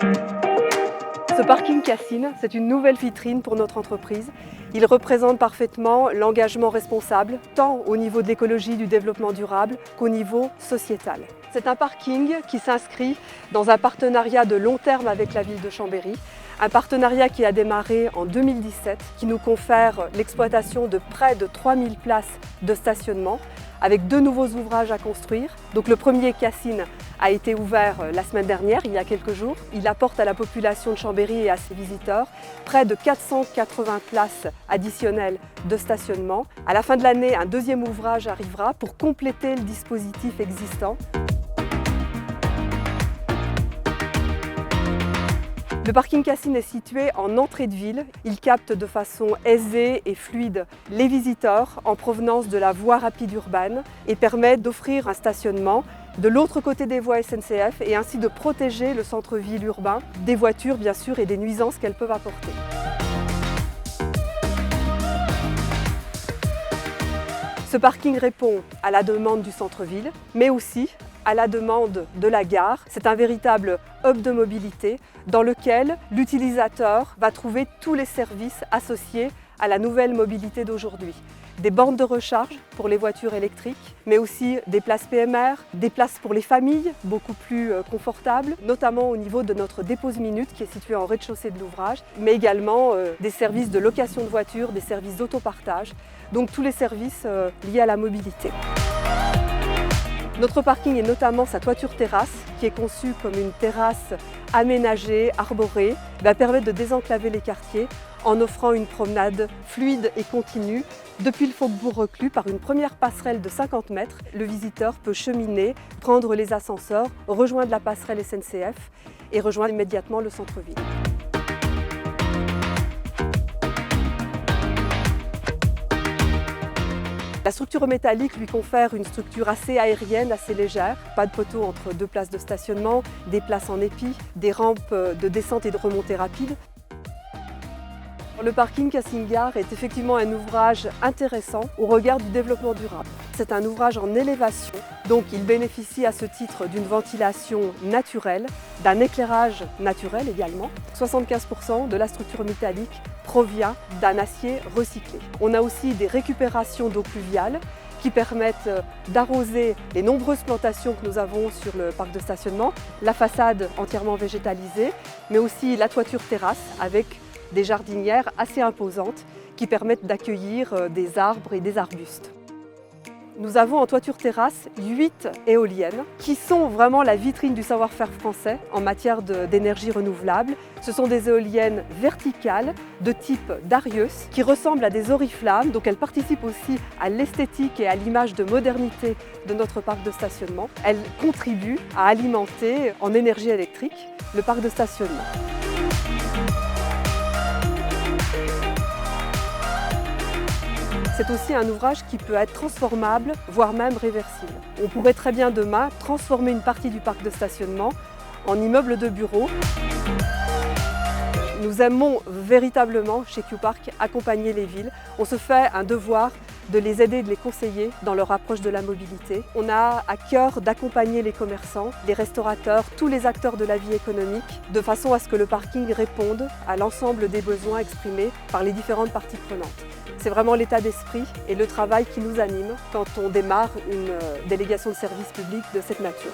Ce parking Cassine, c'est une nouvelle vitrine pour notre entreprise. Il représente parfaitement l'engagement responsable, tant au niveau de l'écologie, du développement durable qu'au niveau sociétal. C'est un parking qui s'inscrit dans un partenariat de long terme avec la ville de Chambéry, un partenariat qui a démarré en 2017, qui nous confère l'exploitation de près de 3000 places de stationnement, avec 2 nouveaux ouvrages à construire. Donc le premier Cassine a été ouvert la semaine dernière, il y a quelques jours. Il apporte à la population de Chambéry et à ses visiteurs près de 480 places additionnelles de stationnement. À la fin de l'année, un deuxième ouvrage arrivera pour compléter le dispositif existant. Le parking Cassine est situé en entrée de ville. Il capte de façon aisée et fluide les visiteurs en provenance de la voie rapide urbaine et permet d'offrir un stationnement de l'autre côté des voies SNCF et ainsi de protéger le centre-ville urbain des voitures bien sûr et des nuisances qu'elles peuvent apporter. Ce parking répond à la demande du centre-ville, mais aussi à la demande de la gare. C'est un véritable hub de mobilité dans lequel l'utilisateur va trouver tous les services associés à la nouvelle mobilité d'aujourd'hui. Des bornes de recharge pour les voitures électriques, mais aussi des places PMR, des places pour les familles beaucoup plus confortables, notamment au niveau de notre dépose minute qui est située en rez-de-chaussée de l'ouvrage, mais également des services de location de voitures, des services d'autopartage, donc tous les services liés à la mobilité. Notre parking est notamment sa toiture terrasse, qui est conçue comme une terrasse aménagée, arborée, va permettre de désenclaver les quartiers en offrant une promenade fluide et continue. Depuis le Faubourg-Reclus, par une première passerelle de 50 mètres, le visiteur peut cheminer, prendre les ascenseurs, rejoindre la passerelle SNCF et rejoindre immédiatement le centre-ville. La structure métallique lui confère une structure assez aérienne, assez légère. Pas de poteau entre 2 places de stationnement, des places en épi, des rampes de descente et de remontée rapide. Le parking Cassine Gare est effectivement un ouvrage intéressant au regard du développement durable. C'est un ouvrage en élévation, donc il bénéficie à ce titre d'une ventilation naturelle, d'un éclairage naturel également. 75% de la structure métallique provient d'un acier recyclé. On a aussi des récupérations d'eau pluviale qui permettent d'arroser les nombreuses plantations que nous avons sur le parc de stationnement, la façade entièrement végétalisée, mais aussi la toiture terrasse avec des jardinières assez imposantes qui permettent d'accueillir des arbres et des arbustes. Nous avons en toiture terrasse 8 éoliennes qui sont vraiment la vitrine du savoir-faire français en matière d'énergie renouvelable. Ce sont des éoliennes verticales de type Darius qui ressemblent à des oriflammes, donc elles participent aussi à l'esthétique et à l'image de modernité de notre parc de stationnement. Elles contribuent à alimenter en énergie électrique le parc de stationnement. C'est aussi un ouvrage qui peut être transformable, voire même réversible. On pourrait très bien demain transformer une partie du parc de stationnement en immeuble de bureaux. Nous aimons véritablement chez Q-Park accompagner les villes. On se fait un devoir de les aider et de les conseiller dans leur approche de la mobilité. On a à cœur d'accompagner les commerçants, les restaurateurs, tous les acteurs de la vie économique, de façon à ce que le parking réponde à l'ensemble des besoins exprimés par les différentes parties prenantes. C'est vraiment l'état d'esprit et le travail qui nous anime quand on démarre une délégation de service public de cette nature.